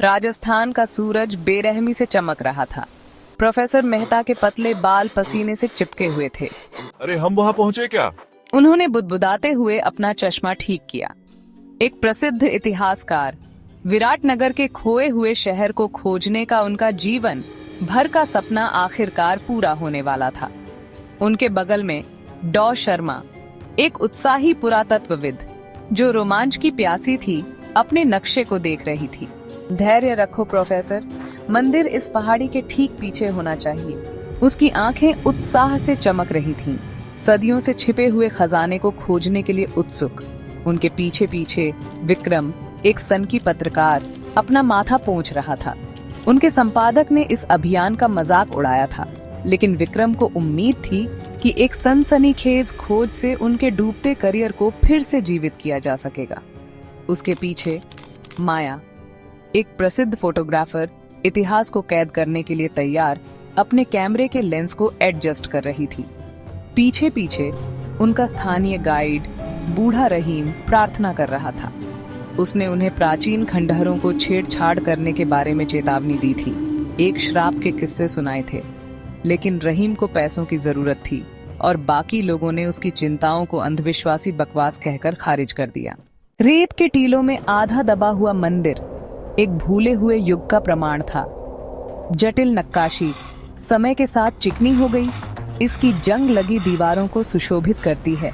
राजस्थान का सूरज बेरहमी से चमक रहा था। प्रोफेसर मेहता के पतले बाल पसीने से चिपके हुए थे। अरे हम वहाँ पहुँचे क्या? उन्होंने बुदबुदाते हुए अपना चश्मा ठीक किया। एक प्रसिद्ध इतिहासकार, विराटनगर के खोए हुए शहर को खोजने का उनका जीवन भर का सपना आखिरकार पूरा होने वाला था। उनके बगल में डॉ शर्मा, एक उत्साही पुरातत्वविद जो रोमांच की प्यासी थी, अपने नक्शे को देख रही थी। धैर्य रखो प्रोफेसर, मंदिर इस पहाड़ी के ठीक पीछे होना चाहिए। उसकी आंखें उत्साह से चमक रही थीं, सदियों से छिपे हुए खजाने को खोजने के लिए उत्सुक। उनके पीछे पीछे विक्रम, एक सनकी पत्रकार, अपना माथा पोंछ रहा था। उनके संपादक ने इस अभियान का मजाक उड़ाया था, लेकिन विक्रम को उम्मीद थी कि एक सनसनीखेज खोज से उनके डूबते करियर को फिर से जीवित किया जा सकेगा। उसके पीछे माया, एक प्रसिद्ध फोटोग्राफर, इतिहास को कैद करने के लिए तैयार, अपने कैमरे के लेंस को एडजस्ट कर रही थी। पीछे पीछे उनका स्थानीय गाइड बूढ़ा रहीम प्रार्थना कर रहा था। उसने उन्हें प्राचीन खंडहरों को छेड़छाड़ करने के बारे में चेतावनी दी थी। एक श्राप के किस्से सुनाए थे, लेकिन रहीम को पैसों की जरूरत थी और बाकी लोगों ने उसकी चिंताओं को अंधविश्वासी बकवास कहकर खारिज कर दिया। रेत के टीलों में आधा दबा हुआ मंदिर एक भूले हुए युग का प्रमाण था। जटिल नक्काशी समय के साथ चिकनी हो गई, इसकी जंग लगी दीवारों को सुशोभित करती है।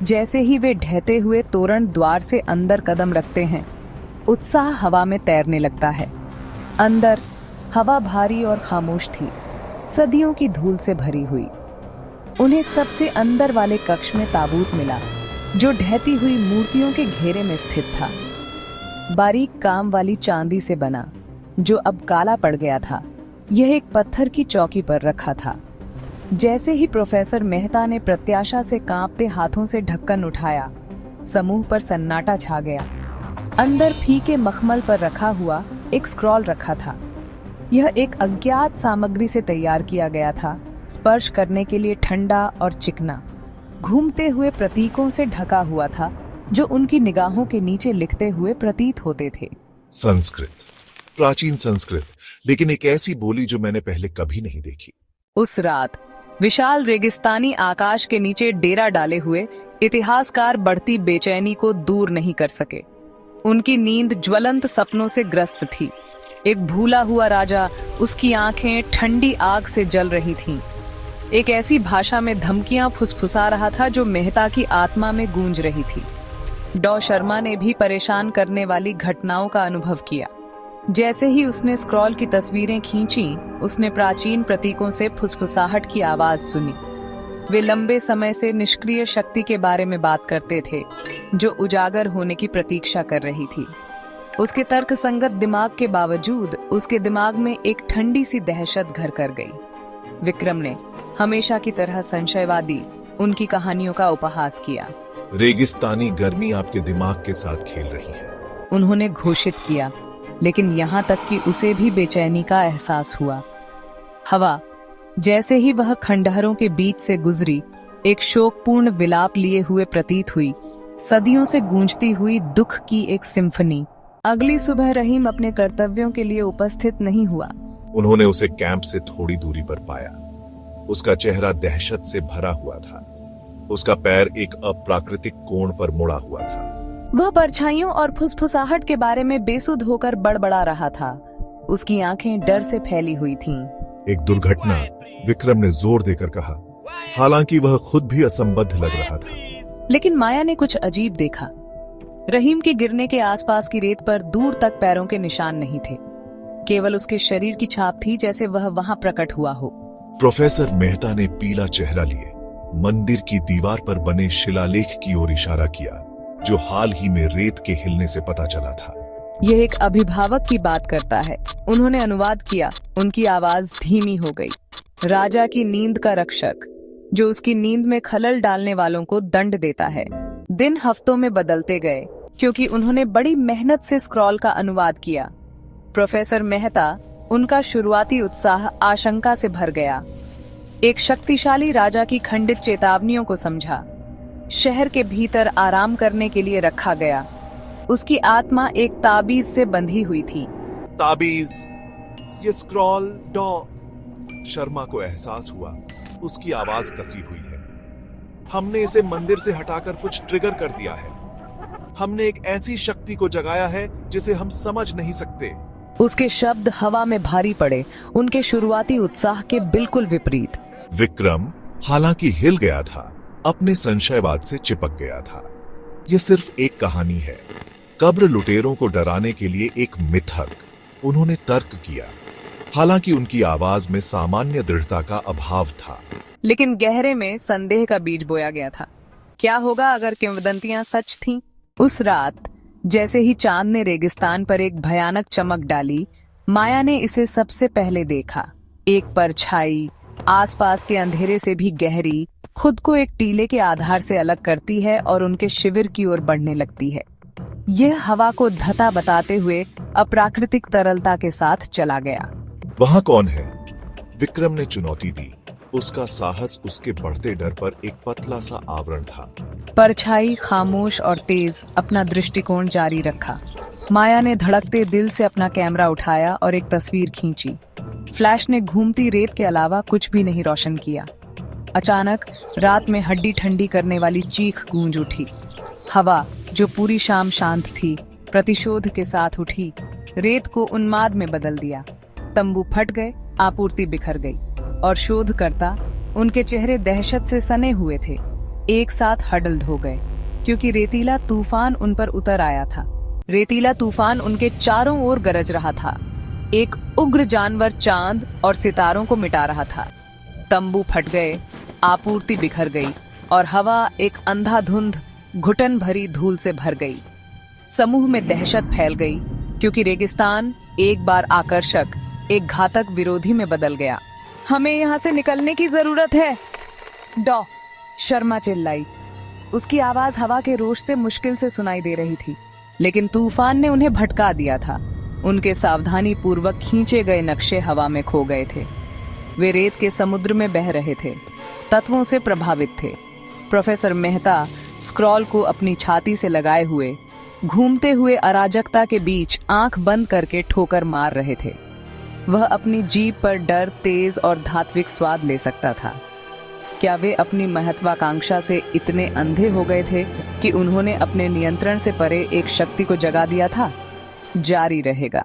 जैसे ही वे ढहते हुए तोरण द्वार से अंदर कदम रखते हैं, उत्साह हवा में तैरने लगता है। अंदर हवा भारी और खामोश थी, सदियों की धूल से भरी हुई। उन्हें सबसे अंदर वाले कक्ष में ताबूत मिला, जो ढहती हुई मूर्तियों के घेरे में स्थित था। बारीक काम वाली चांदी से बना, जो अब काला पड़ गया था। यह एक पत्थर की चौकी पर रखा था। जैसे ही प्रोफेसर मेहता ने प्रत्याशा से कांपते हाथों से ढक्कन उठाया, समूह पर सन्नाटा छा गया। अंदर फीके मखमल पर रखा हुआ एक स्क्रॉल रखा था। यह एक अज्ञात सामग्री से तैयार किया गया था, स्पर्श करने के लिए ठंडा और चिकना, घूमते हुए प्रतीकों से ढका हुआ था, जो उनकी निगाहों के नीचे लिखते हुए प्रतीत होते थे। संस्कृत, प्राचीन संस्कृत, लेकिन एक ऐसी बोली जो मैंने पहले कभी नहीं देखी। उस रात विशाल रेगिस्तानी आकाश के नीचे डेरा डाले हुए इतिहासकार बढ़ती बेचैनी को दूर नहीं कर सके। उनकी नींद ज्वलंत सपनों से ग्रस्त थी। एक भूला हुआ राजा, उसकी आंखें ठंडी आग से जल रही थीं। एक ऐसी भाषा में धमकियां फुसफुसा रहा था जो मेहता की आत्मा में गूंज रही थी। डॉ शर्मा ने भी परेशान करने वाली घटनाओं का अनुभव किया। जैसे ही उसने स्क्रॉल की तस्वीरें खींची, उसने प्राचीन प्रतीकों से फुसफुसाहट की आवाज सुनी। वे लंबे समय से निष्क्रिय शक्ति के बारे में बात करते थे, जो उजागर होने की प्रतीक्षा कर रही थी। उसके तर्कसंगत दिमाग के बावजूद उसके दिमाग में एक ठंडी सी दहशत घर कर गई। विक्रम ने हमेशा की तरह संशयवादी उनकी कहानियों का उपहास किया। रेगिस्तानी गर्मी आपके दिमाग के साथ खेल रही है, उन्होंने घोषित किया, लेकिन यहाँ तक कि उसे भी बेचैनी का एहसास हुआ। हवा, जैसे ही वह खंडहरों के बीच से गुजरी, एक शोकपूर्ण विलाप लिए हुए प्रतीत हुई, सदियों से गूंजती हुई दुख की एक सिम्फनी। अगली सुबह रहीम अपने कर्तव्यों के लिए उपस्थित नहीं हुआ। उन्होंने उसे कैंप से थोड़ी दूरी पर पाया। उसका चेहरा दहशत से भरा हुआ था। उसका पैर एक अप्राकृतिक कोण पर मुड़ा हुआ था। वह परछाइयों और फुसफुसाहट के बारे में बेसुध होकर बड़बड़ा रहा था। उसकी आंखें डर से फैली हुई थीं। एक दुर्घटना, विक्रम ने जोर देकर कहा, हालांकि वह खुद भी असंबद्ध लग रहा था। लेकिन माया ने कुछ अजीब देखा। रहीम के गिरने के आसपास की रेत पर दूर तक पैरों के निशान नहीं थे। केवल उसके शरीर की छाप थी, जैसे वह वहां प्रकट हुआ हो। प्रोफेसर मेहता ने पीला चेहरा लिए मंदिर की दीवार पर बने शिलालेख की ओर इशारा किया, जो हाल ही में रेत के हिलने से पता चला था। यह एक अभिभावक की बात करता है, उन्होंने अनुवाद किया। उनकी आवाज धीमी हो गई। राजा की नींद का रक्षक, जो उसकी नींद में खलल डालने वालों को दंड देता है। दिन हफ्तों में बदलते गए, क्योंकि उन्होंने बड़ी मेहनत से स्क्रॉल का अनुवाद किया। प्रोफेसर मेहता, उनका शुरुआती उत्साह आशंका से भर गया। एक शक्तिशाली राजा की खंडित चेतावनियों को समझा। शहर के भीतर आराम करने के लिए रखा गया। उसकी आत्मा एक ताबीज से बंधी हुई थी। ताबीज, ये स्क्रॉल डॉ। शर्मा को एहसास हुआ उसकी आवाज कसी हुई है। हमने इसे मंदिर से हटाकर कुछ ट्रिगर कर दिया है। हमने एक ऐसी शक्ति को जगाया है जिसे हम समझ नहीं सकते। उसके शब्द हवा में भारी पड़े, उनके शुरुआती उत्साह के बिल्कुल विपरीत। विक्रम हालांकि हिल गया था, अपने संशयवाद से चिपक गया था। यह सिर्फ एक कहानी है, कब्र लुटेरों को डराने के लिए एक मिथक। उन्होंने तर्क किया, हालांकि उनकी आवाज में सामान्य दृढ़ता का अभाव था। लेकिन गहरे में संदेह का बीज बोया गया था। क्या होगा अगर किंवदंतियां सच थीं? उस रात जैसे ही चांद ने रेगिस्तान पर एक भयानक चमक डाली, माया ने इसे सबसे पहले देखा। एक परछाई, आसपास के अंधेरे से भी गहरी, खुद को एक टीले के आधार से अलग करती है और उनके शिविर की ओर बढ़ने लगती है। यह हवा को धता बताते हुए अप्राकृतिक तरलता के साथ चला गया। वहां कौन है? विक्रम ने चुनौती दी। उसका साहस उसके बढ़ते डर पर एक पतला सा आवरण था। परछाई खामोश और तेज अपना दृष्टिकोण जारी रखा। माया ने धड़कते दिल से अपना कैमरा उठाया और एक तस्वीर खींची। फ्लैश ने घूमती रेत के अलावा कुछ भी नहीं रोशन किया। अचानक रात में हड्डी ठंडी करने वाली चीख गूंज उठी। हवा जो पूरी शाम शांत थी, प्रतिशोध के साथ उठी, रेत को उन्माद में बदल दिया। तंबू फट गए, आपूर्ति बिखर गई और शोधकर्ता, उनके चेहरे दहशत से सने हुए थे, एक साथ हडल्ड हो गए, क्योंकि रेतीला तूफान उन पर उतर आया था। रेतीला तूफान उनके चारों ओर गरज रहा था। एक उग्र जानवर चांद और सितारों को मिटा रहा था। तंबू फट गए, आपूर्ति बिखर गई और हवा एक अंधाधुंध घुटन भरी धूल से भर गई। समूह में दहशत फैल गई, क्योंकि रेगिस्तान एक बार आकर्षक, एक घातक विरोधी में बदल गया। हमें यहाँ से निकलने की जरूरत है, डॉ। शर्मा चिल्लाई। उसकी आवाज हवा के रोष से मुश्किल से सुनाई दे रही थी, लेकिन तूफान ने उन्हें भटका दिया था। उनके सावधानी पूर्वक खींचे गए नक्शे हवा में खो गए थे। वे रेत के समुद्र में बह रहे थे, तत्वों से प्रभावित थे। प्रोफेसर मेहता स्क्रॉल को अपनी छाती से लगाए हुए, घूमते हुए अराजकता के बीच आंख बंद करके ठोकर मार रहे थे। वह अपनी जीभ पर डर, तेज और धात्विक स्वाद ले सकता था। क्या वे अपनी महत्वाकांक्षा से इतने अंधे हो गए थे कि उन्होंने अपने नियंत्रण से परे एक शक्ति को जगा दिया था? जारी रहेगा।